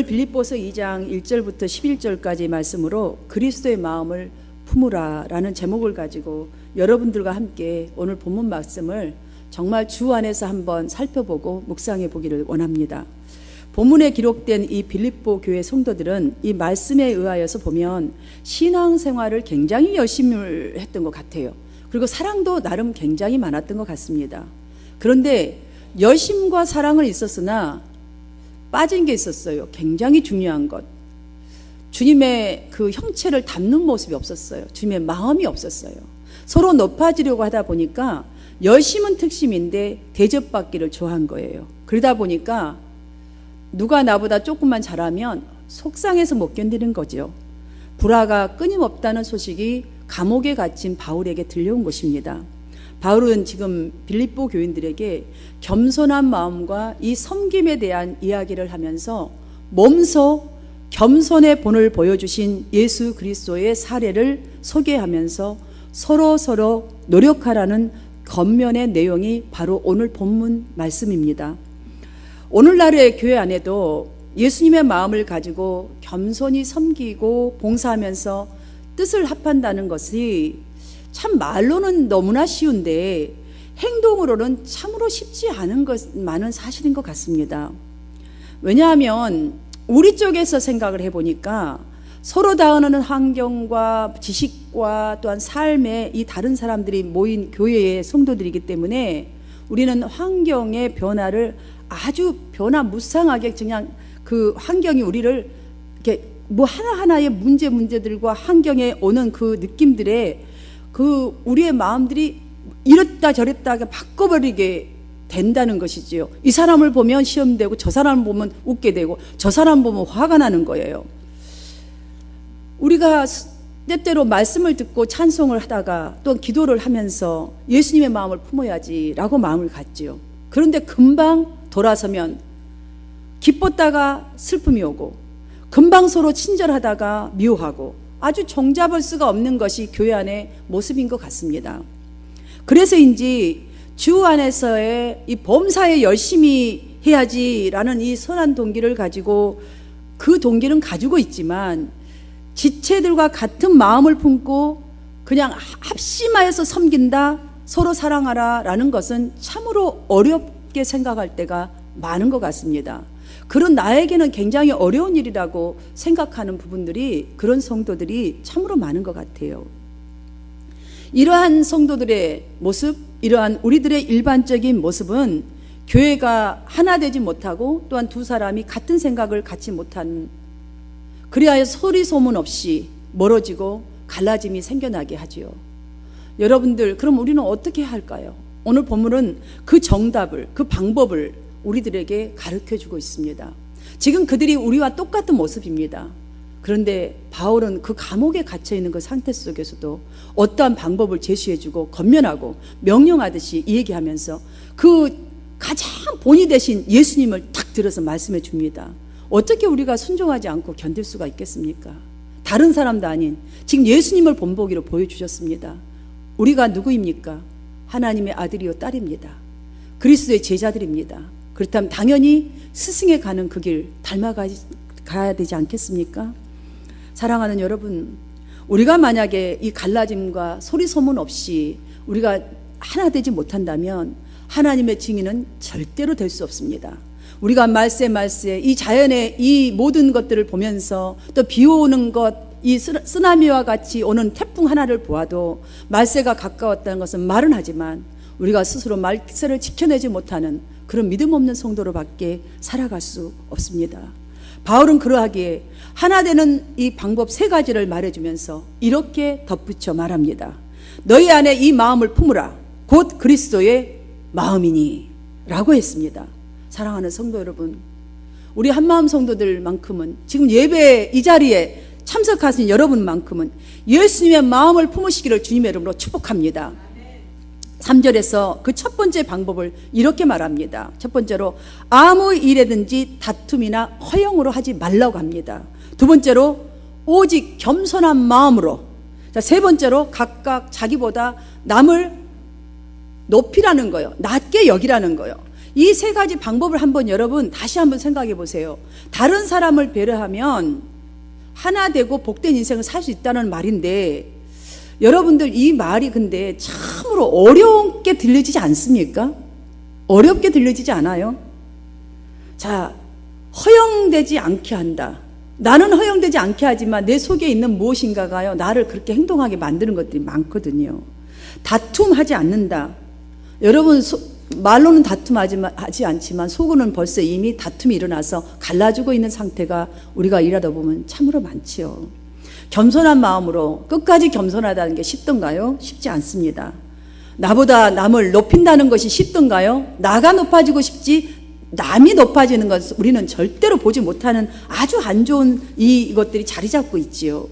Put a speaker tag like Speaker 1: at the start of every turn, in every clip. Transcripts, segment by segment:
Speaker 1: 오늘 빌립보서 2장 1절부터 11절까지 말씀으로 그리스도의 마음을 품으라 라는 제목을 가지고 여러분들과 함께 오늘 본문 말씀을 정말 주 안에서 한번 살펴보고 묵상해 보기를 원합니다. 본문에 기록된 이 빌립보 교회 성도들은 이 말씀에 의하여서 보면 신앙생활을 굉장히 열심히 했던 것 같아요. 그리고 사랑도 나름 굉장히 많았던 것 같습니다. 그런데 열심과 사랑은 있었으나 빠진 게 있었어요. 굉장히 중요한 것. 주님의 그 형체를 담는 모습이 없었어요. 주님의 마음이 없었어요. 서로 높아지려고 하다 보니까 열심은 특심인데 대접받기를 좋아한 거예요. 그러다 보니까 누가 나보다 조금만 잘하면 속상해서 못 견디는 거죠. 불화가 끊임없다는 소식이 감옥에 갇힌 바울에게 들려온 것입니다. 바울은 지금 빌립보 교인들에게 겸손한 마음과 이 섬김에 대한 이야기를 하면서 몸소 겸손의 본을 보여주신 예수 그리스도의 사례를 소개하면서 서로 노력하라는 겉면의 내용이 바로 오늘 본문 말씀입니다. 오늘날의 교회 안에도 예수님의 마음을 가지고 겸손히 섬기고 봉사하면서 뜻을 합한다는 것이 참 말로는 너무나 쉬운데 행동으로는 참으로 쉽지 않은 많은 사실인 것 같습니다. 왜냐하면 우리 쪽에서 생각을 해보니까 서로 다은하는 환경과 지식과 또한 삶에 이 다른 사람들이 모인 교회의 성도들이기 때문에 우리는 환경의 변화를 아주 변화무쌍하게 그냥 그 환경이 우리를 이렇게 뭐 하나하나의 문제들과 환경에 오는 그 느낌들에 그 우리의 마음들이 이랬다 저랬다 바꿔버리게 된다는 것이지요. 이 사람을 보면 시험되고 저 사람을 보면 웃게 되고 저 사람 보면 화가 나는 거예요. 우리가 때때로 말씀을 듣고 찬송을 하다가 또 기도를 하면서 예수님의 마음을 품어야지라고 마음을 갖지요. 그런데 금방 돌아서면 기뻤다가 슬픔이 오고 금방 서로 친절하다가 미워하고 아주 종잡을 수가 없는 것이 교회 안의 모습인 것 같습니다. 그래서인지 주 안에서의 이 범사에 열심히 해야지라는 이 선한 동기를 가지고 그 동기는 가지고 있지만 지체들과 같은 마음을 품고 그냥 합심하여서 섬긴다, 서로 사랑하라 라는 것은 참으로 어렵게 생각할 때가 많은 것 같습니다. 그런 나에게는 굉장히 어려운 일이라고 생각하는 부분들이 그런 성도들이 참으로 많은 것 같아요. 이러한 성도들의 모습, 이러한 우리들의 일반적인 모습은 교회가 하나 되지 못하고 또한 두 사람이 같은 생각을 갖지 못하는, 그리하여 소리 소문 없이 멀어지고 갈라짐이 생겨나게 하지요. 여러분들, 그럼 우리는 어떻게 할까요? 오늘 본문은 그 정답을, 그 방법을 우리들에게 가르쳐주고 있습니다. 지금 그들이 우리와 똑같은 모습입니다. 그런데 바울은 그 감옥에 갇혀있는 그 상태 속에서도 어떠한 방법을 제시해주고 권면하고 명령하듯이 얘기하면서 그 가장 본이 되신 예수님을 탁 들어서 말씀해 줍니다. 어떻게 우리가 순종하지 않고 견딜 수가 있겠습니까? 다른 사람도 아닌 지금 예수님을 본보기로 보여주셨습니다. 우리가 누구입니까? 하나님의 아들이요 딸입니다. 그리스도의 제자들입니다. 그렇다면 당연히 스승에 가는 그 길 닮아가야 되지 않겠습니까? 사랑하는 여러분, 우리가 만약에 이 갈라짐과 소리 소문 없이 우리가 하나 되지 못한다면 하나님의 증인은 절대로 될 수 없습니다. 우리가 말세 이 자연의 이 모든 것들을 보면서 또 비 오는 것, 이 쓰나미와 같이 오는 태풍 하나를 보아도 말세가 가까웠다는 것은 말은 하지만 우리가 스스로 말세를 지켜내지 못하는 그런 믿음 없는 성도로밖에 살아갈 수 없습니다. 바울은 그러하기에 하나 되는 이 방법 3가지를 말해주면서 이렇게 덧붙여 말합니다. 너희 안에 이 마음을 품으라. 곧 그리스도의 마음이니 라고 했습니다. 사랑하는 성도 여러분, 우리 한마음 성도들만큼은 지금 예배 이 자리에 참석하신 여러분만큼은 예수님의 마음을 품으시기를 주님의 이름으로 축복합니다. 3절에서 그 첫 번째 방법을 이렇게 말합니다. 첫 번째로 아무 일에든지 다툼이나 허영으로 하지 말라고 합니다. 두 번째로 오직 겸손한 마음으로. 자, 세 번째로 각각 자기보다 남을 높이라는 거예요. 낮게 여기라는 거예요. 이 세 가지 방법을 한번 여러분 다시 한번 생각해 보세요. 다른 사람을 배려하면 하나 되고 복된 인생을 살 수 있다는 말인데, 여러분들 이 말이 근데 참으로 어렵게 들려지지 않습니까? 어렵게 들려지지 않아요? 자, 허용되지 않게 한다. 나는 허용되지 않게 하지만 내 속에 있는 무엇인가가요, 나를 그렇게 행동하게 만드는 것들이 많거든요. 다툼하지 않는다. 여러분, 말로는 다툼하지 않지만 속으로는 벌써 이미 다툼이 일어나서 갈라지고 있는 상태가 우리가 일하다 보면 참으로 많지요. 겸손한 마음으로 끝까지 겸손하다는 게 쉽던가요? 쉽지 않습니다. 나보다 남을 높인다는 것이 쉽던가요? 나가 높아지고 싶지 남이 높아지는 것을 우리는 절대로 보지 못하는 아주 안 좋은 이것들이 자리 잡고 있지요.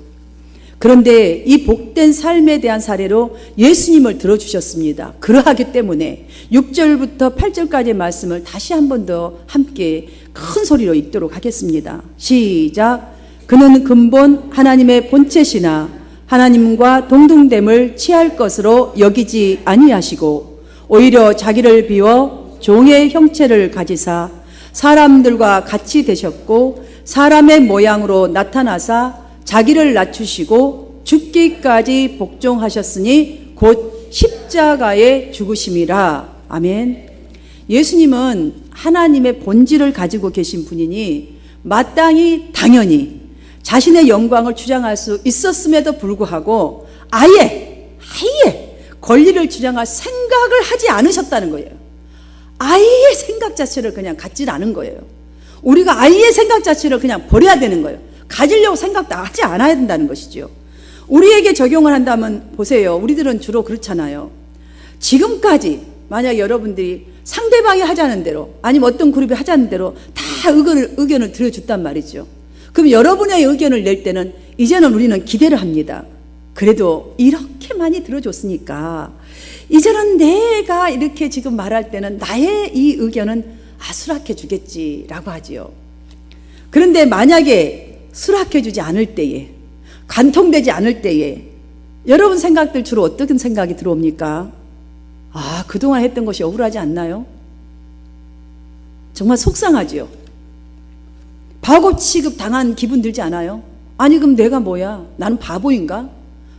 Speaker 1: 그런데 이 복된 삶에 대한 사례로 예수님을 들어주셨습니다. 그러하기 때문에 6절부터 8절까지의 말씀을 다시 한 번 더 함께 큰 소리로 읽도록 하겠습니다. 시작. 그는 근본 하나님의 본체시나 하나님과 동등됨을 취할 것으로 여기지 아니하시고 오히려 자기를 비워 종의 형체를 가지사 사람들과 같이 되셨고 사람의 모양으로 나타나사 자기를 낮추시고 죽기까지 복종하셨으니 곧 십자가에 죽으심이라. 아멘. 예수님은 하나님의 본질을 가지고 계신 분이니 마땅히 당연히 자신의 영광을 주장할 수 있었음에도 불구하고 아예 권리를 주장할 생각을 하지 않으셨다는 거예요. 아예 생각 자체를 그냥 갖지 않은 거예요. 우리가 아예 생각 자체를 그냥 버려야 되는 거예요. 가지려고 생각도 하지 않아야 된다는 것이죠. 우리에게 적용을 한다면 보세요. 우리들은 주로 그렇잖아요. 지금까지 만약 여러분들이 상대방이 하자는 대로 아니면 어떤 그룹이 하자는 대로 다 의견을 들어줬단 말이죠. 그럼 여러분의 의견을 낼 때는 이제는 우리는 기대를 합니다. 그래도 이렇게 많이 들어줬으니까 이제는 내가 이렇게 지금 말할 때는 나의 이 의견은 수락해 주겠지라고 하지요. 그런데 만약에 수락해 주지 않을 때에, 관통되지 않을 때에 여러분 생각들 주로 어떤 생각이 들어옵니까? 그동안 했던 것이 억울하지 않나요? 정말 속상하지요. 바보 취급 당한 기분 들지 않아요? 아니 그럼 내가 뭐야? 나는 바보인가?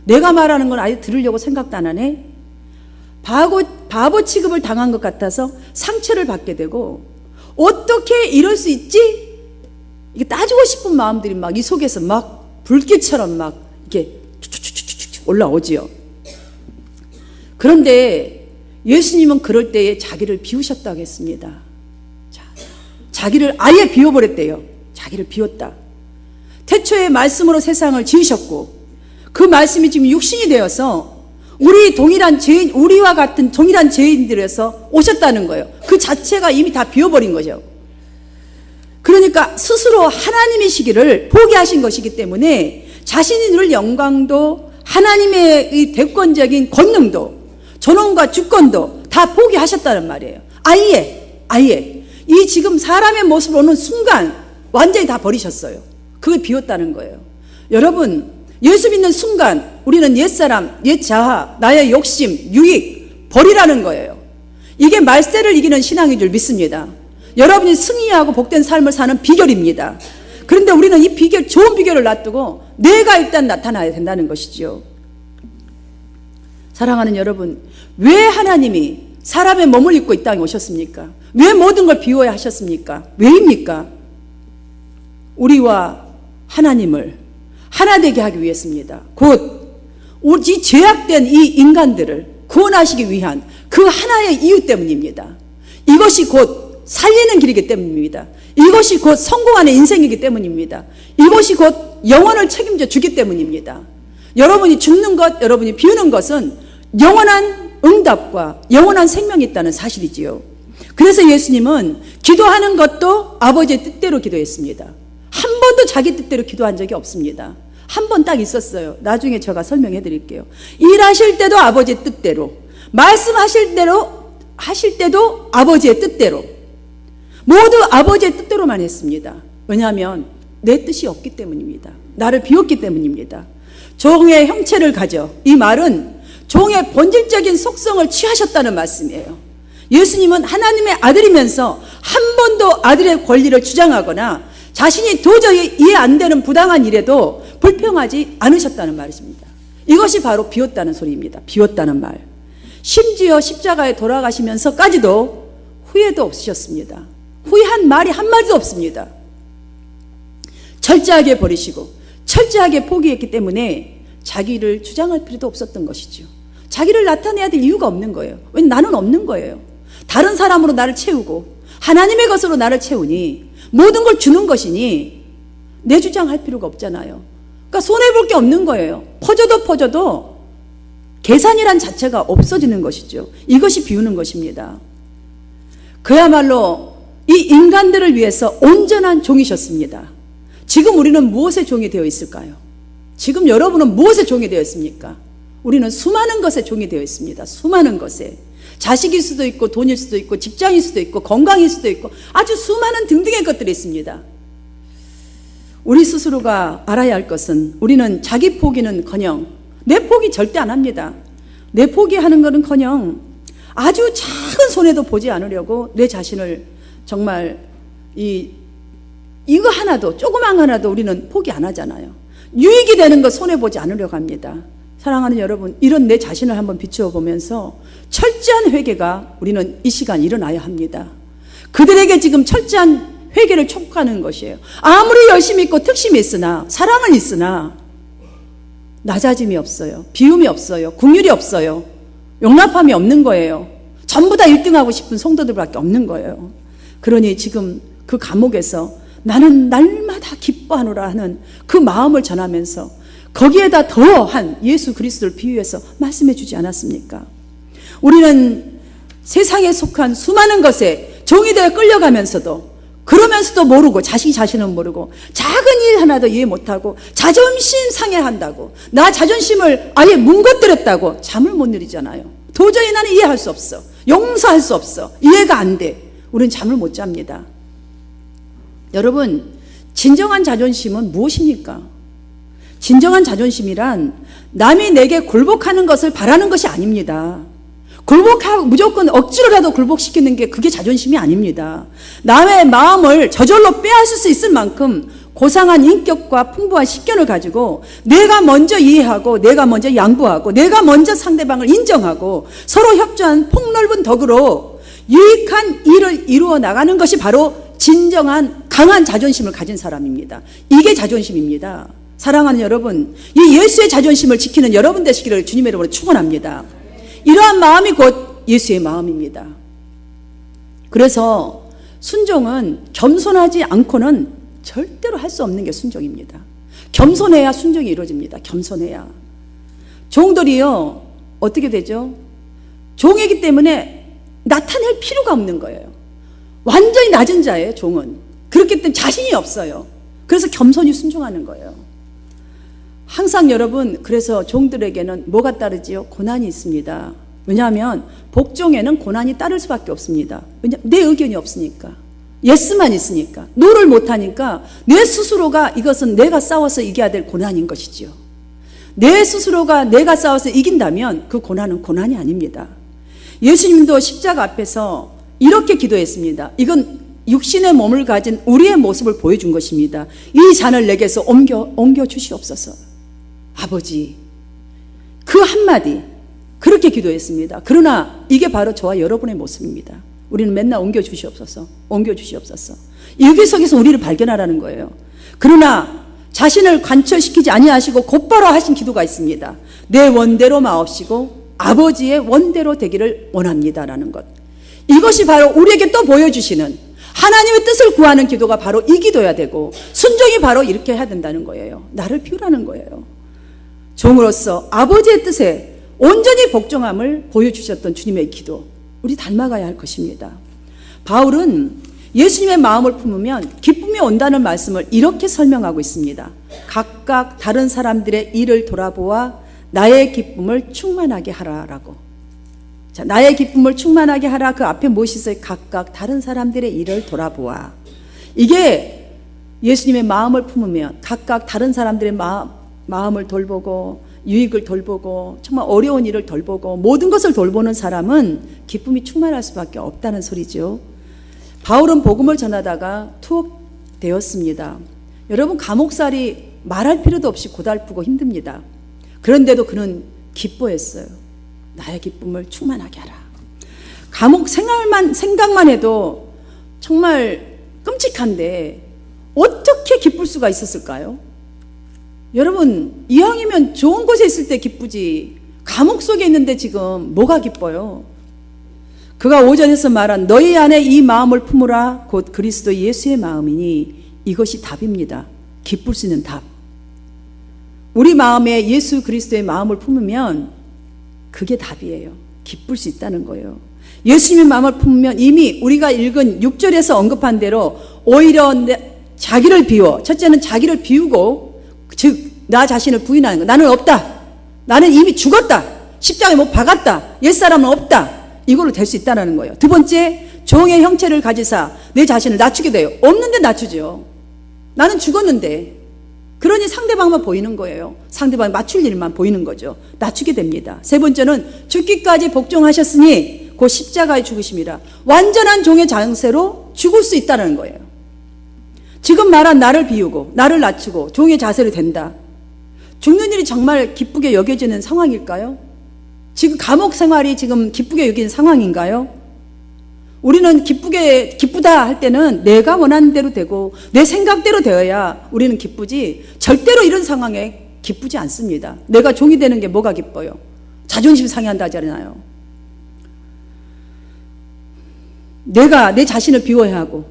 Speaker 1: 내가 말하는 건 아예 들으려고 생각도 안 하네? 바보 취급을 당한 것 같아서 상처를 받게 되고, 어떻게 이럴 수 있지? 이게 따지고 싶은 마음들이 막 이 속에서 막 불길처럼 막 이렇게 올라오지요. 그런데 예수님은 그럴 때에 자기를 비우셨다고 했습니다. 자기를 아예 비워버렸대요. 자기를 비웠다. 태초에 말씀으로 세상을 지으셨고 그 말씀이 지금 육신이 되어서 우리와 같은 동일한 죄인들에서 오셨다는 거예요. 그 자체가 이미 다 비워버린 거죠. 그러니까 스스로 하나님이시기를 포기하신 것이기 때문에 자신이 누릴 영광도 하나님의 이 대권적인 권능도 존엄과 주권도 다 포기하셨다는 말이에요. 아예 이 지금 사람의 모습을 오는 순간 완전히 다 버리셨어요. 그걸 비웠다는 거예요. 여러분, 예수 믿는 순간 우리는 옛사람, 옛자아, 나의 욕심, 유익 버리라는 거예요. 이게 말세를 이기는 신앙인 줄 믿습니다. 여러분이 승리하고 복된 삶을 사는 비결입니다. 그런데 우리는 이 비결, 좋은 비결을 놔두고 내가 일단 나타나야 된다는 것이죠. 사랑하는 여러분, 왜 하나님이 사람의 몸을 입고 이 땅에 오셨습니까? 왜 모든 걸 비워야 하셨습니까? 왜입니까? 우리와 하나님을 하나 되게 하기 위해서입니다. 곧 이 죄악된 이 인간들을 구원하시기 위한 그 하나의 이유 때문입니다. 이것이 곧 살리는 길이기 때문입니다. 이것이 곧 성공하는 인생이기 때문입니다. 이것이 곧 영혼을 책임져 주기 때문입니다. 여러분이 죽는 것, 여러분이 비우는 것은 영원한 응답과 영원한 생명이 있다는 사실이지요. 그래서 예수님은 기도하는 것도 아버지의 뜻대로 기도했습니다. 한 번도 자기 뜻대로 기도한 적이 없습니다. 한 번 딱 있었어요. 나중에 제가 설명해 드릴게요. 일하실 때도 아버지의 뜻대로, 말씀하실 때도 아버지의 뜻대로, 모두 아버지의 뜻대로만 했습니다. 왜냐하면 내 뜻이 없기 때문입니다. 나를 비웠기 때문입니다. 종의 형체를 가져, 이 말은 종의 본질적인 속성을 취하셨다는 말씀이에요. 예수님은 하나님의 아들이면서 한 번도 아들의 권리를 주장하거나 자신이 도저히 이해 안 되는 부당한 일에도 불평하지 않으셨다는 말이십니다. 이것이 바로 비웠다는 소리입니다. 비웠다는 말. 심지어 십자가에 돌아가시면서까지도 후회도 없으셨습니다. 후회한 말이 한마디도 없습니다. 철저하게 버리시고 철저하게 포기했기 때문에 자기를 주장할 필요도 없었던 것이죠. 자기를 나타내야 될 이유가 없는 거예요. 왜냐하면 나는 없는 거예요. 다른 사람으로 나를 채우고 하나님의 것으로 나를 채우니 모든 걸 주는 것이니 내 주장할 필요가 없잖아요. 그러니까 손해볼 게 없는 거예요. 퍼져도 계산이란 자체가 없어지는 것이죠. 이것이 비우는 것입니다. 그야말로 이 인간들을 위해서 온전한 종이셨습니다. 지금 우리는 무엇의 종이 되어 있을까요? 지금 여러분은 무엇의 종이 되어 있습니까? 우리는 수많은 것의 종이 되어 있습니다. 수많은 것에. 자식일 수도 있고 돈일 수도 있고 직장일 수도 있고 건강일 수도 있고 아주 수많은 등등의 것들이 있습니다. 우리 스스로가 알아야 할 것은 우리는 자기 포기는커녕 내 포기 절대 안 합니다. 내 포기하는 것은커녕 아주 작은 손해도 보지 않으려고 내 자신을 정말 이거 하나도 조그만 하나도 우리는 포기 안 하잖아요. 유익이 되는 것 손해보지 않으려고 합니다. 사랑하는 여러분, 이런 내 자신을 한번 비추어 보면서 철저한 회개가 우리는 이 시간 일어나야 합니다. 그들에게 지금 철저한 회개를 촉구하는 것이에요. 아무리 열심히 있고 특심이 있으나 사랑은 있으나 낮아짐이 없어요. 비움이 없어요. 긍휼이 없어요. 용납함이 없는 거예요. 전부 다 1등하고 싶은 성도들밖에 없는 거예요. 그러니 지금 그 감옥에서 나는 날마다 기뻐하노라 하는 그 마음을 전하면서 거기에다 더한 예수 그리스도를 비유해서 말씀해 주지 않았습니까? 우리는 세상에 속한 수많은 것에 종이 되어 끌려가면서도 그러면서도 모르고 자식이 자신은 모르고 작은 일 하나도 이해 못하고 자존심 상해한다고 나 자존심을 아예 뭉거뜨렸다고 잠을 못 이루잖아요. 도저히 나는 이해할 수 없어. 용서할 수 없어. 이해가 안 돼. 우리는 잠을 못 잡니다. 여러분, 진정한 자존심은 무엇입니까? 진정한 자존심이란 남이 내게 굴복하는 것을 바라는 것이 아닙니다. 굴복하고 무조건 억지로라도 굴복시키는 게 그게 자존심이 아닙니다. 남의 마음을 저절로 빼앗을 수 있을 만큼 고상한 인격과 풍부한 식견을 가지고 내가 먼저 이해하고 내가 먼저 양보하고 내가 먼저 상대방을 인정하고 서로 협조한 폭넓은 덕으로 유익한 일을 이루어 나가는 것이 바로 진정한 강한 자존심을 가진 사람입니다. 이게 자존심입니다. 사랑하는 여러분, 이 예수의 자존심을 지키는 여러분 되시기를 주님의 이름으로 축원합니다. 이러한 마음이 곧 예수의 마음입니다. 그래서 순종은 겸손하지 않고는 절대로 할 수 없는 게 순종입니다. 겸손해야 순종이 이루어집니다. 겸손해야. 종들이요, 어떻게 되죠? 종이기 때문에 나타낼 필요가 없는 거예요. 완전히 낮은 자예요, 종은. 그렇기 때문에 자신이 없어요. 그래서 겸손히 순종하는 거예요. 항상 여러분, 그래서 종들에게는 뭐가 따르지요? 고난이 있습니다. 왜냐하면 복종에는 고난이 따를 수밖에 없습니다. 왜냐하면 내 의견이 없으니까. 예스만 있으니까. 노를 못하니까 내 스스로가 이것은 내가 싸워서 이겨야 될 고난인 것이지요. 내 스스로가 내가 싸워서 이긴다면 그 고난은 고난이 아닙니다. 예수님도 십자가 앞에서 이렇게 기도했습니다. 이건 육신의 몸을 가진 우리의 모습을 보여준 것입니다. 이 잔을 내게서 옮겨 주시옵소서. 아버지, 그 한마디 그렇게 기도했습니다. 그러나 이게 바로 저와 여러분의 모습입니다. 우리는 맨날 옮겨 주시옵소서. 여기서 우리를 발견하라는 거예요. 그러나 자신을 관철시키지 아니하시고 곧바로 하신 기도가 있습니다. 내 원대로 마옵시고 아버지의 원대로 되기를 원합니다라는 것. 이것이 바로 우리에게 또 보여주시는 하나님의 뜻을 구하는 기도가 바로 이 기도야 되고 순종이 바로 이렇게 해야 된다는 거예요. 나를 비우라는 거예요. 종으로서 아버지의 뜻에 온전히 복종함을 보여주셨던 주님의 기도, 우리 닮아가야 할 것입니다. 바울은 예수님의 마음을 품으면 기쁨이 온다는 말씀을 이렇게 설명하고 있습니다. 각각 다른 사람들의 일을 돌아보아 나의 기쁨을 충만하게 하라라고. 자, 나의 기쁨을 충만하게 하라. 그 앞에 무엇이 있어요? 각각 다른 사람들의 일을 돌아보아. 이게 예수님의 마음을 품으면 각각 다른 사람들의 마음을 돌보고 유익을 돌보고 정말 어려운 일을 돌보고 모든 것을 돌보는 사람은 기쁨이 충만할 수밖에 없다는 소리죠. 바울은 복음을 전하다가 투옥되었습니다. 여러분, 감옥살이 말할 필요도 없이 고달프고 힘듭니다. 그런데도 그는 기뻐했어요. 나의 기쁨을 충만하게 하라. 감옥 생각만 해도 정말 끔찍한데 어떻게 기쁠 수가 있었을까요? 여러분, 이왕이면 좋은 곳에 있을 때 기쁘지 감옥 속에 있는데 지금 뭐가 기뻐요? 그가 오전에서 말한 너희 안에 이 마음을 품으라 곧 그리스도 예수의 마음이니 이것이 답입니다. 기쁠 수 있는 답. 우리 마음에 예수 그리스도의 마음을 품으면 그게 답이에요. 기쁠 수 있다는 거예요. 예수님의 마음을 품으면 이미 우리가 읽은 6절에서 언급한 대로 오히려 자기를 비워, 첫째는 자기를 비우고, 즉 나 자신을 부인하는 거. 나는 없다. 나는 이미 죽었다. 십자가에 못 박았다. 옛사람은 없다. 이걸로 될 수 있다는 거예요. 두 번째, 종의 형체를 가지사 내 자신을 낮추게 돼요. 없는데 낮추죠. 나는 죽었는데. 그러니 상대방만 보이는 거예요. 상대방이 맞출 일만 보이는 거죠. 낮추게 됩니다. 세 번째는 죽기까지 복종하셨으니 곧 십자가에 죽으심이라. 완전한 종의 장세로 죽을 수 있다는 거예요. 지금 말한 나를 비우고 나를 낮추고 종의 자세로 된다. 죽는 일이 정말 기쁘게 여겨지는 상황일까요? 지금 감옥 생활이 지금 기쁘게 여기는 상황인가요? 우리는 기쁘다 할 때는 내가 원하는 대로 되고 내 생각대로 되어야 우리는 기쁘지, 절대로 이런 상황에 기쁘지 않습니다. 내가 종이 되는 게 뭐가 기뻐요? 자존심 상해한다 하잖아요. 내가 내 자신을 비워야 하고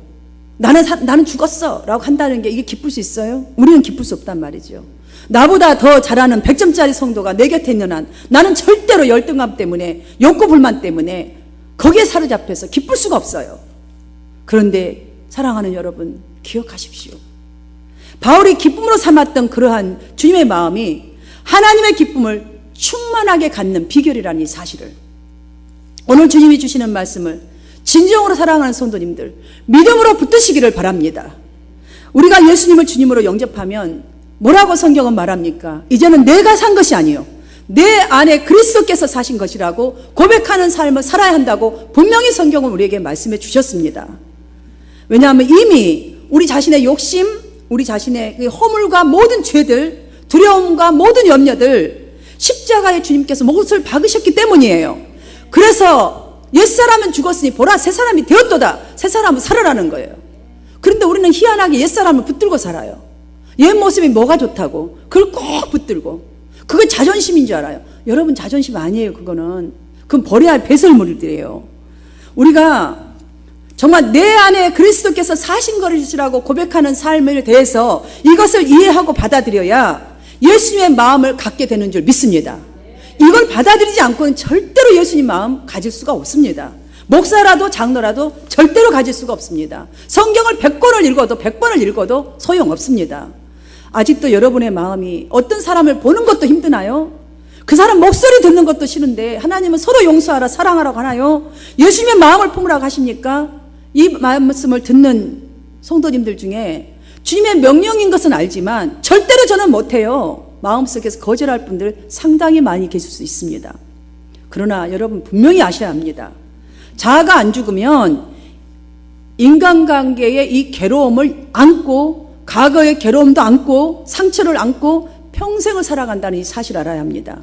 Speaker 1: 나는 죽었어 라고 한다는 게 이게 기쁠 수 있어요? 우리는 기쁠 수 없단 말이죠. 나보다 더 잘하는 100점짜리 성도가 내 곁에 있는 한 나는 절대로 열등감 때문에, 욕구 불만 때문에 거기에 사로잡혀서 기쁠 수가 없어요. 그런데 사랑하는 여러분, 기억하십시오. 바울이 기쁨으로 삼았던 그러한 주님의 마음이 하나님의 기쁨을 충만하게 갖는 비결이라는 이 사실을, 오늘 주님이 주시는 말씀을 진정으로 사랑하는 성도님들 믿음으로 붙드시기를 바랍니다. 우리가 예수님을 주님으로 영접하면 뭐라고 성경은 말합니까? 이제는 내가 산 것이 아니요 내 안에 그리스도께서 사신 것이라고 고백하는 삶을 살아야 한다고 분명히 성경은 우리에게 말씀해 주셨습니다. 왜냐하면 이미 우리 자신의 욕심, 우리 자신의 허물과 모든 죄들, 두려움과 모든 염려들 십자가에 주님께서 몫을 박으셨기 때문이에요. 그래서 옛사람은 죽었으니 보라 새 사람이 되었도다. 새 사람은 살아라는 거예요. 그런데 우리는 희한하게 옛사람을 붙들고 살아요. 옛 모습이 뭐가 좋다고 그걸 꼭 붙들고, 그게 자존심인 줄 알아요. 여러분, 자존심 아니에요. 그건 버려야 할 배설물들이에요. 우리가 정말 내 안에 그리스도께서 사신 것이라고 고백하는 삶에 대해서 이것을 이해하고 받아들여야 예수님의 마음을 갖게 되는 줄 믿습니다. 이걸 받아들이지 않고는 절대로 예수님 마음 가질 수가 없습니다. 목사라도 장로라도 절대로 가질 수가 없습니다. 성경을 100권을 읽어도 100번을 읽어도 소용없습니다. 아직도 여러분의 마음이 어떤 사람을 보는 것도 힘드나요? 그 사람 목소리 듣는 것도 싫은데 하나님은 서로 용서하라 사랑하라고 하나요? 예수님의 마음을 품으라고 하십니까? 이 말씀을 듣는 성도님들 중에 주님의 명령인 것은 알지만 절대로 저는 못해요, 마음속에서 거절할 분들 상당히 많이 계실 수 있습니다. 그러나 여러분 분명히 아셔야 합니다. 자아가 안 죽으면 인간관계의 이 괴로움을 안고, 과거의 괴로움도 안고 상처를 안고 평생을 살아간다는 이 사실을 알아야 합니다.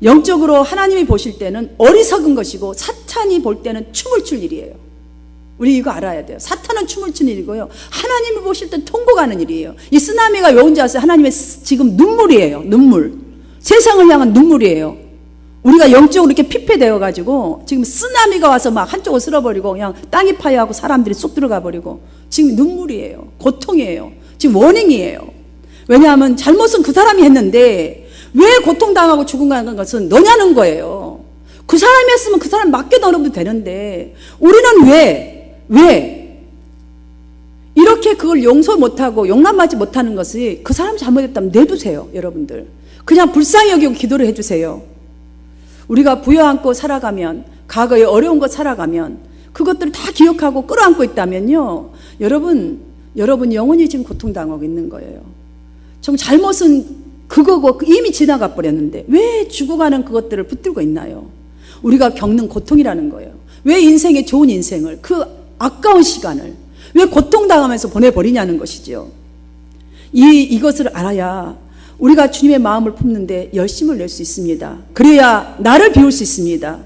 Speaker 1: 영적으로 하나님이 보실 때는 어리석은 것이고 사탄이 볼 때는 춤을 출 일이에요. 우리 이거 알아야 돼요. 사탄은 춤을 추는 일이고요, 하나님이 보실 때는 통곡하는 일이에요. 이 쓰나미가 왜 온지 아세요? 하나님의 지금 눈물이에요. 눈물, 세상을 향한 눈물이에요. 우리가 영적으로 이렇게 피폐되어 가지고 지금 쓰나미가 와서 막 한쪽을 쓸어버리고 그냥 땅이 파여하고 사람들이 쏙 들어가 버리고 지금 눈물이에요. 고통이에요. 지금 워닝이에요. 왜냐하면 잘못은 그 사람이 했는데 왜 고통당하고 죽은 것은 너냐는 거예요. 그 사람이 했으면 그 사람 맡겨놓으면 되는데 우리는 왜 이렇게 그걸 용서 못하고 용납하지 못하는 것이, 그 사람 잘못했다면 내두세요. 여러분들 그냥 불쌍히 여기고 기도를 해주세요. 우리가 부여안고 살아가면, 과거에 어려운 것 살아가면 그것들을 다 기억하고 끌어안고 있다면요, 여러분 영원히 지금 고통당하고 있는 거예요. 좀 잘못은 그거고 이미 지나가 버렸는데 왜 죽어가는 그것들을 붙들고 있나요? 우리가 겪는 고통이라는 거예요. 왜 인생의 좋은 인생을, 그 아까운 시간을 왜 고통당하면서 보내버리냐는 것이죠. 이것을 알아야 우리가 주님의 마음을 품는데 열심을 낼 수 있습니다. 그래야 나를 비울 수 있습니다.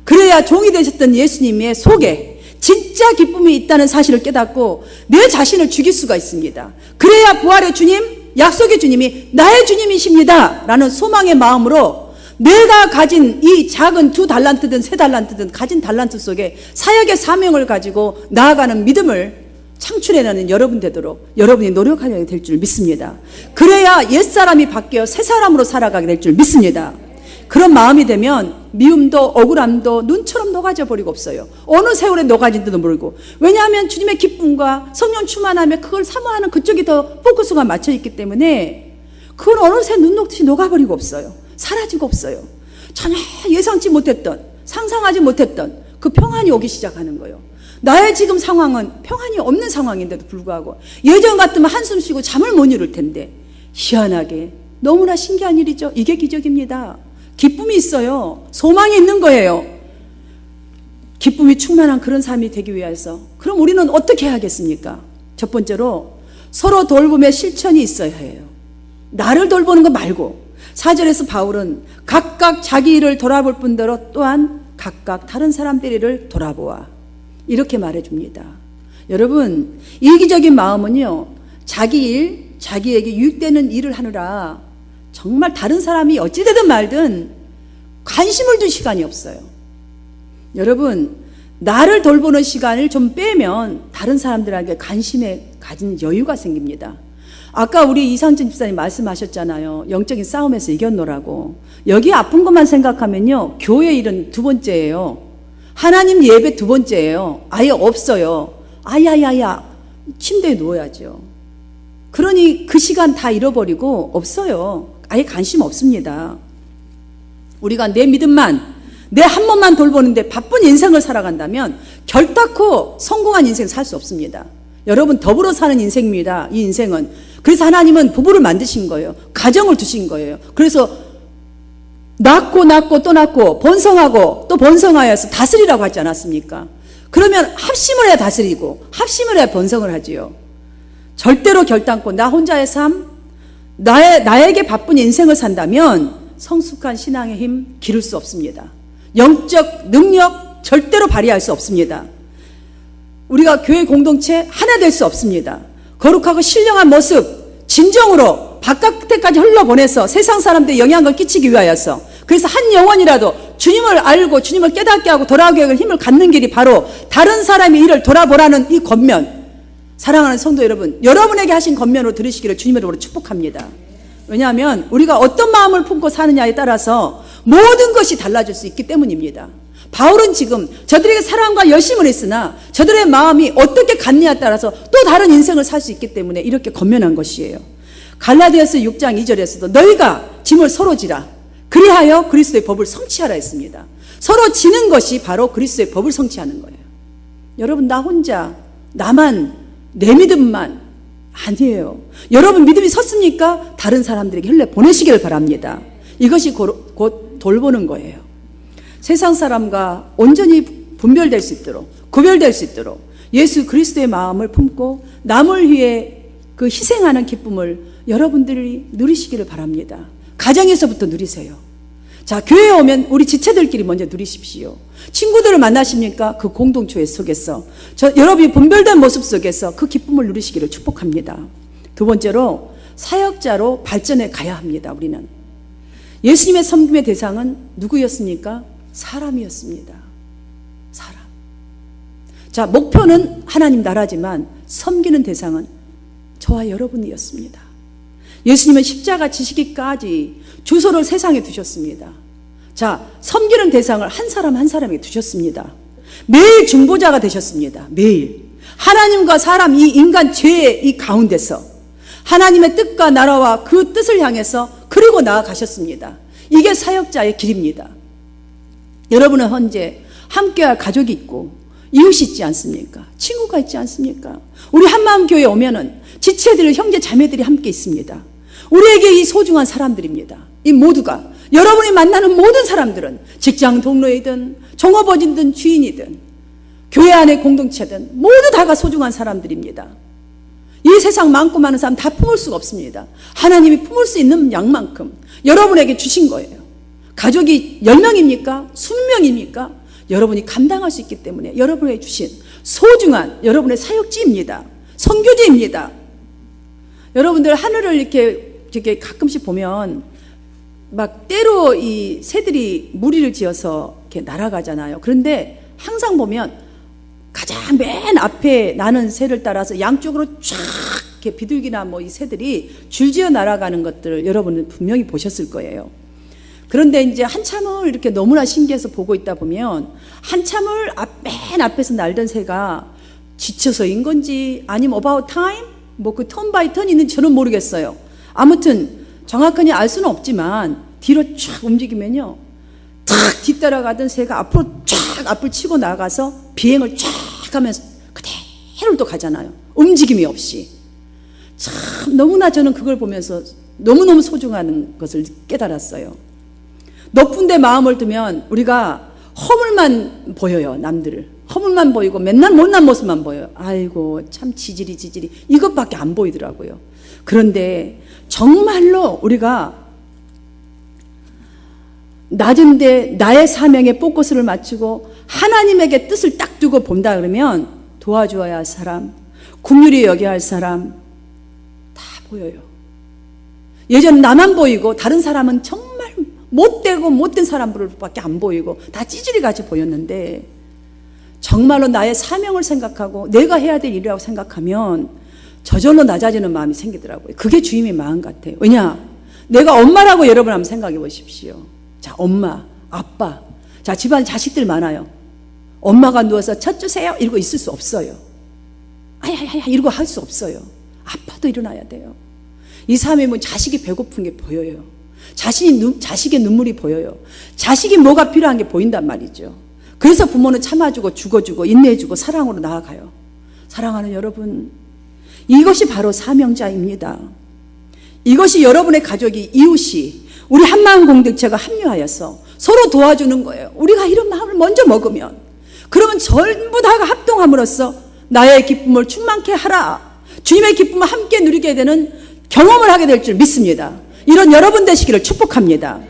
Speaker 1: 그래야 종이 되셨던 예수님의 속에 진짜 기쁨이 있다는 사실을 깨닫고 내 자신을 죽일 수가 있습니다. 그래야 부활의 주님, 약속의 주님이 나의 주님이십니다 라는 소망의 마음으로 내가 가진 이 작은 2달란트든 3달란트든 가진 달란트 속에 사역의 사명을 가지고 나아가는 믿음을 창출해내는 여러분 되도록 여러분이 노력하셔야 될 줄 믿습니다. 그래야 옛사람이 바뀌어 새사람으로 살아가게 될 줄 믿습니다. 그런 마음이 되면 미움도 억울함도 눈처럼 녹아져 버리고 없어요. 어느 세월에 녹아진지도 모르고. 왜냐하면 주님의 기쁨과 성령 충만하며 그걸 사모하는 그쪽이 더 포커스가 맞춰 있기 때문에 그건 어느새 눈 녹듯이 녹아버리고 없어요. 사라지고 없어요. 전혀 예상치 못했던, 상상하지 못했던 그 평안이 오기 시작하는 거예요. 나의 지금 상황은 평안이 없는 상황인데도 불구하고 예전 같으면 한숨 쉬고 잠을 못 이룰 텐데 희한하게 너무나 신기한 일이죠. 이게 기적입니다. 기쁨이 있어요. 소망이 있는 거예요. 기쁨이 충만한 그런 삶이 되기 위해서 그럼 우리는 어떻게 해야겠습니까? 첫 번째로 서로 돌봄의 실천이 있어야 해요. 나를 돌보는 거 말고 4절에서 바울은 각각 자기 일을 돌아볼 뿐더러 또한 각각 다른 사람들 일을 돌아보아 이렇게 말해줍니다. 여러분, 이기적인 마음은요, 자기 일, 자기에게 유익되는 일을 하느라 정말 다른 사람이 어찌되든 말든 관심을 둔 시간이 없어요. 여러분, 나를 돌보는 시간을 좀 빼면 다른 사람들에게 관심에 가진 여유가 생깁니다. 아까 우리 이상진 집사님 말씀하셨잖아요. 영적인 싸움에서 이겼노라고. 여기 아픈 것만 생각하면요, 교회 일은 2번째예요. 하나님 예배 2번째예요. 아예 없어요. 아야야야 침대에 누워야죠. 그러니 그 시간 다 잃어버리고 없어요. 아예 관심 없습니다. 우리가 내 믿음만, 내 한 번만 돌보는데 바쁜 인생을 살아간다면 결단코 성공한 인생 살 수 없습니다. 여러분, 더불어 사는 인생입니다. 이 인생은. 그래서 하나님은 부부를 만드신 거예요. 가정을 두신 거예요. 그래서 낳고 또 낳고 번성하고 또 번성하여서 다스리라고 하지 않았습니까? 그러면 합심을 해야 다스리고 합심을 해야 번성을 하지요. 절대로 결단코 나 혼자의 삶, 나에게 바쁜 인생을 산다면 성숙한 신앙의 힘 기를 수 없습니다. 영적 능력 절대로 발휘할 수 없습니다. 우리가 교회 공동체 하나 될 수 없습니다. 거룩하고 신령한 모습 진정으로 바깥에까지 흘러보내서 세상 사람들에 영향을 끼치기 위하여서, 그래서 한 영혼이라도 주님을 알고 주님을 깨닫게 하고 돌아오게 하는 힘을 갖는 길이 바로 다른 사람의 일을 돌아보라는 이 권면, 사랑하는 성도 여러분, 여러분에게 하신 권면으로 들으시기를 주님의 이름으로 축복합니다. 왜냐하면 우리가 어떤 마음을 품고 사느냐에 따라서 모든 것이 달라질 수 있기 때문입니다. 바울은 지금 저들에게 사랑과 열심을 했으나 저들의 마음이 어떻게 갔느냐에 따라서 또 다른 인생을 살 수 있기 때문에 이렇게 권면한 것이에요. 갈라디아서 6장 2절에서도 너희가 짐을 서로 지라 그리하여 그리스도의 법을 성취하라 했습니다. 서로 지는 것이 바로 그리스도의 법을 성취하는 거예요. 여러분, 나 혼자 나만 내 믿음만 아니에요. 여러분 믿음이 섰습니까? 다른 사람들에게 흘려 보내시기를 바랍니다. 이것이 곧 돌보는 거예요. 세상 사람과 온전히 분별될 수 있도록, 구별될 수 있도록 예수 그리스도의 마음을 품고 남을 위해 그 희생하는 기쁨을 여러분들이 누리시기를 바랍니다. 가정에서부터 누리세요. 자, 교회에 오면 우리 지체들끼리 먼저 누리십시오. 친구들을 만나십니까? 그 공동체 속에서 여러분이 분별된 모습 속에서 그 기쁨을 누리시기를 축복합니다. 두 번째로 사역자로 발전해 가야 합니다. 우리는 예수님의 섬김의 대상은 누구였습니까? 사람이었습니다. 사람. 자, 목표는 하나님 나라지만 섬기는 대상은 저와 여러분이었습니다. 예수님은 십자가 지시기까지 주소를 세상에 두셨습니다. 자, 섬기는 대상을 한 사람 한 사람에게 두셨습니다. 매일 중보자가 되셨습니다. 매일 하나님과 사람, 이 인간 죄의 이 가운데서 하나님의 뜻과 나라와 그 뜻을 향해서 그리고 나아가셨습니다. 이게 사역자의 길입니다. 여러분은 현재 함께할 가족이 있고 이웃이 있지 않습니까? 친구가 있지 않습니까? 우리 한마음교회에 오면은 지체들, 형제 자매들이 함께 있습니다. 우리에게 이 소중한 사람들입니다. 이 모두가, 여러분이 만나는 모든 사람들은 직장 동료이든 종업원이든 주인이든 교회 안의 공동체든 모두 다가 소중한 사람들입니다. 이 세상 많고 많은 사람 다 품을 수가 없습니다. 하나님이 품을 수 있는 양만큼 여러분에게 주신 거예요. 가족이 10명입니까? 20명입니까? 여러분이 감당할 수 있기 때문에 여러분에게 주신 소중한 여러분의 사역지입니다. 선교지입니다. 여러분들 하늘을 이렇게 가끔씩 보면 막 때로 이 새들이 무리를 지어서 이렇게 날아가잖아요. 그런데 항상 보면 가장 맨 앞에 나는 새를 따라서 양쪽으로 쫙 이렇게 비둘기나 뭐 이 새들이 줄지어 날아가는 것들을 여러분은 분명히 보셨을 거예요. 그런데 이제 한참을 이렇게 너무나 신기해서 보고 있다 보면 한참을 맨 앞에서 날던 새가 지쳐서인 건지 아니면 about time? 뭐 그 턴 바이 턴 있는지 저는 모르겠어요. 아무튼 정확하게 알 수는 없지만 뒤로 쫙 움직이면요, 탁 뒤따라가던 새가 앞으로 쫙 앞을 치고 나가서 비행을 쫙 하면서 그대로 또 가잖아요. 움직임이 없이. 참 너무나 저는 그걸 보면서 너무너무 소중한 것을 깨달았어요. 높은 데 마음을 두면 우리가 허물만 보여요. 남들을 허물만 보이고 맨날 못난 모습만 보여요. 아이고 참 지질이 이것밖에 안 보이더라고요. 그런데 정말로 우리가 낮은데 나의 사명에 포커스를 맞추고 하나님에게 뜻을 딱 두고 본다 그러면 도와주어야 할 사람, 긍휼히 여겨야 할 사람 다 보여요. 예전 나만 보이고 다른 사람은 정말 못되고 못된 사람들밖에 안 보이고 다 찌질이같이 보였는데 정말로 나의 사명을 생각하고 내가 해야 될 일이라고 생각하면 저절로 낮아지는 마음이 생기더라고요. 그게 주님의 마음 같아요. 왜냐? 내가 엄마라고 여러분 한번 생각해 보십시오. 자, 엄마, 아빠. 자, 집안 자식들 많아요. 엄마가 누워서 젖 주세요 이러고 있을 수 없어요. 아야야야 이러고 할 수 없어요. 아빠도 일어나야 돼요. 이 삶에 뭐 자식이 배고픈 게 보여요. 자식의 눈물이 보여요. 자식이 뭐가 필요한 게 보인단 말이죠. 그래서 부모는 참아주고 죽어주고 인내해주고 사랑으로 나아가요. 사랑하는 여러분, 이것이 바로 사명자입니다. 이것이 여러분의 가족이, 이웃이, 우리 한마음 공동체가 합류하여서 서로 도와주는 거예요. 우리가 이런 마음을 먼저 먹으면, 그러면 전부 다가 합동함으로써 나의 기쁨을 충만케 하라, 주님의 기쁨을 함께 누리게 되는 경험을 하게 될 줄 믿습니다. 이런 여러분 되시기를 축복합니다.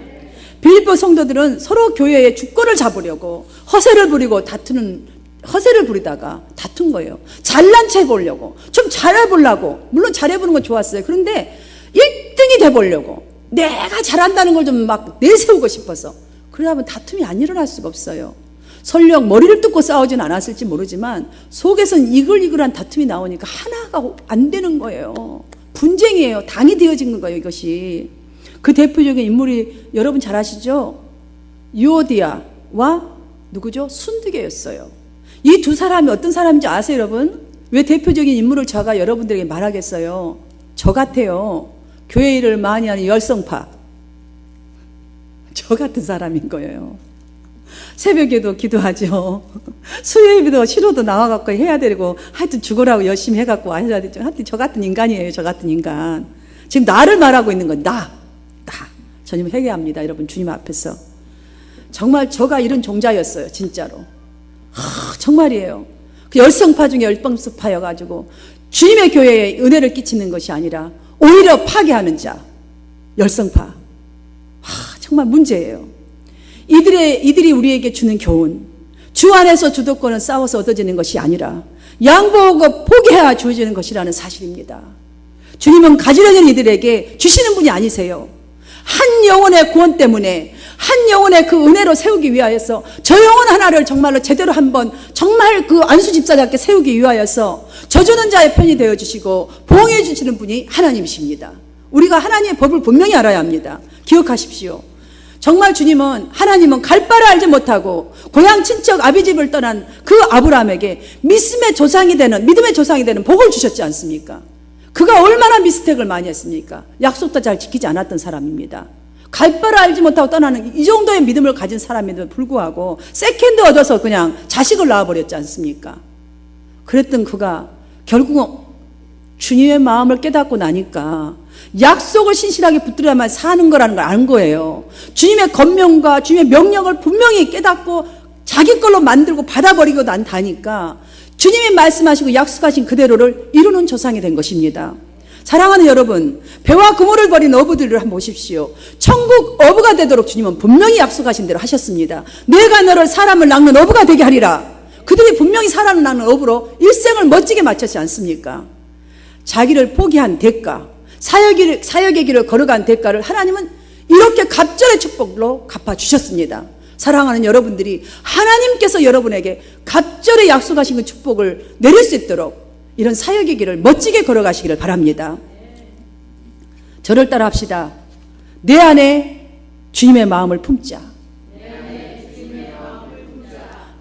Speaker 1: 빌립보 성도들은 서로 교회의 주권을 잡으려고 허세를 부리다가 다툰 거예요. 잘난 체 보려고, 좀 잘해보려고. 물론 잘해보는 건 좋았어요. 그런데 1등이 돼보려고, 내가 잘한다는 걸 좀 막 내세우고 싶어서. 그러다 보면 다툼이 안 일어날 수가 없어요. 설령 머리를 뜯고 싸우진 않았을지 모르지만 속에서는 이글이글한 다툼이 나오니까 하나가 안 되는 거예요. 분쟁이에요. 당이 되어진 거예요, 이것이. 그 대표적인 인물이 여러분 잘 아시죠? 유오디아와 누구죠? 순두개였어요. 이 두 사람이 어떤 사람인지 아세요, 여러분? 왜 대표적인 인물을 제가 여러분들에게 말하겠어요? 저 같아요. 교회 일을 많이 하는 열성파. 저 같은 사람인 거예요. 새벽에도 기도하죠. 수요일에도 시로도 나와갖고 해야 되고, 하여튼 죽으라고 열심히 해갖고 해야 되죠. 하여튼 저 같은 인간이에요, 저 같은 인간. 지금 나를 말하고 있는 건 나. 주님 회개합니다, 여러분. 주님 앞에서 정말 저가 이런 종자였어요, 진짜로. 정말이에요. 그 열성파 중에 열성파여가지고 주님의 교회에 은혜를 끼치는 것이 아니라 오히려 파괴하는 자, 열성파. 정말 문제예요. 이들이 우리에게 주는 교훈, 주 안에서 주도권은 싸워서 얻어지는 것이 아니라 양보하고 포기해야 주어지는 것이라는 사실입니다. 주님은 가지려는 이들에게 주시는 분이 아니세요. 한 영혼의 구원 때문에, 한 영혼의 그 은혜로 세우기 위하여서 저 영혼 하나를 정말로 제대로 한번 정말 그 안수 집사답게 세우기 위하여서 져주는 자의 편이 되어주시고 보응해 주시는 분이 하나님이십니다. 우리가 하나님의 법을 분명히 알아야 합니다. 기억하십시오. 정말 하나님은 갈 바를 알지 못하고 고향 친척 아비집을 떠난 그 아브라함에게 믿음의 조상이 되는 복을 주셨지 않습니까? 그가 얼마나 미스텍을 많이 했습니까? 약속도 잘 지키지 않았던 사람입니다. 갈 바를 알지 못하고 떠나는 이 정도의 믿음을 가진 사람에도 불구하고 세컨드 얻어서 그냥 자식을 낳아버렸지 않습니까? 그랬던 그가 결국은 주님의 마음을 깨닫고 나니까 약속을 신실하게 붙들어야만 사는 거라는 걸 아는 거예요. 주님의 권명과 주님의 명령을 분명히 깨닫고 자기 걸로 만들고 받아버리고 난 다니까 주님이 말씀하시고 약속하신 그대로를 이루는 조상이 된 것입니다. 사랑하는 여러분, 배와 그물을 버린 어부들을 한번 보십시오. 천국 어부가 되도록 주님은 분명히 약속하신 대로 하셨습니다. 내가 너를 사람을 낚는 어부가 되게 하리라. 그들이 분명히 사람을 낚는 어부로 일생을 멋지게 마쳤지 않습니까? 자기를 포기한 대가, 사역의 길을 걸어간 대가를 하나님은 이렇게 갑절의 축복으로 갚아주셨습니다. 사랑하는 여러분들이 하나님께서 여러분에게 갑절의 약속하신 그 축복을 내릴 수 있도록 이런 사역의 길을 멋지게 걸어가시기를 바랍니다. 저를 따라 합시다. 내 안에 주님의 마음을 품자.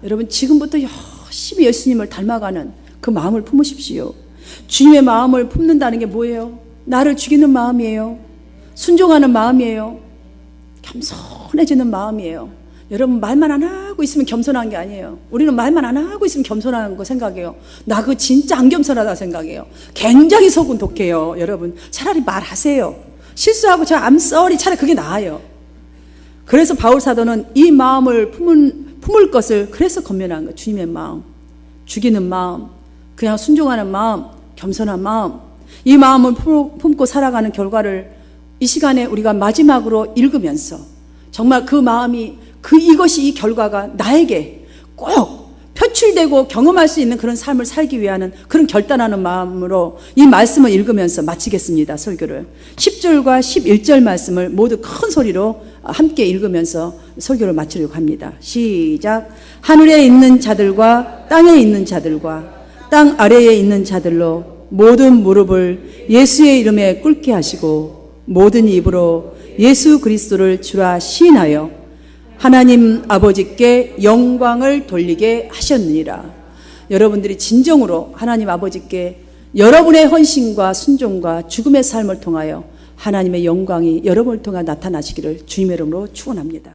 Speaker 1: 여러분, 지금부터 열심히 예수님을 닮아가는 그 마음을 품으십시오. 주님의 마음을 품는다는 게 뭐예요? 나를 죽이는 마음이에요. 순종하는 마음이에요. 겸손해지는 마음이에요. 여러분, 말만 안 하고 있으면 겸손한 게 아니에요. 우리는 말만 안 하고 있으면 겸손한 거 생각해요. 나 그거 진짜 안 겸손하다 생각해요. 굉장히 속은 독해요. 여러분, 차라리 말하세요. 실수하고 저 I'm sorry, 차라리 그게 나아요. 그래서 바울 사도는 이 마음을 품을 것을 그래서 권면한 거예요. 주님의 마음, 죽이는 마음, 그냥 순종하는 마음, 겸손한 마음, 이 마음을 품고 살아가는 결과를 이 시간에 우리가 마지막으로 읽으면서 정말 그 마음이 이것이 이 결과가 나에게 꼭 표출되고 경험할 수 있는 그런 삶을 살기 위한 그런 결단하는 마음으로 이 말씀을 읽으면서 마치겠습니다. 설교를 10절과 11절 말씀을 모두 큰 소리로 함께 읽으면서 설교를 마치려고 합니다. 시작. 하늘에 있는 자들과 땅에 있는 자들과 땅 아래에 있는 자들로 모든 무릎을 예수의 이름에 꿇게 하시고 모든 입으로 예수 그리스도를 주라 시인하여 하나님 아버지께 영광을 돌리게 하셨느니라. 여러분들이 진정으로 하나님 아버지께 여러분의 헌신과 순종과 죽음의 삶을 통하여 하나님의 영광이 여러분을 통해 나타나시기를 주님의 이름으로 축원합니다.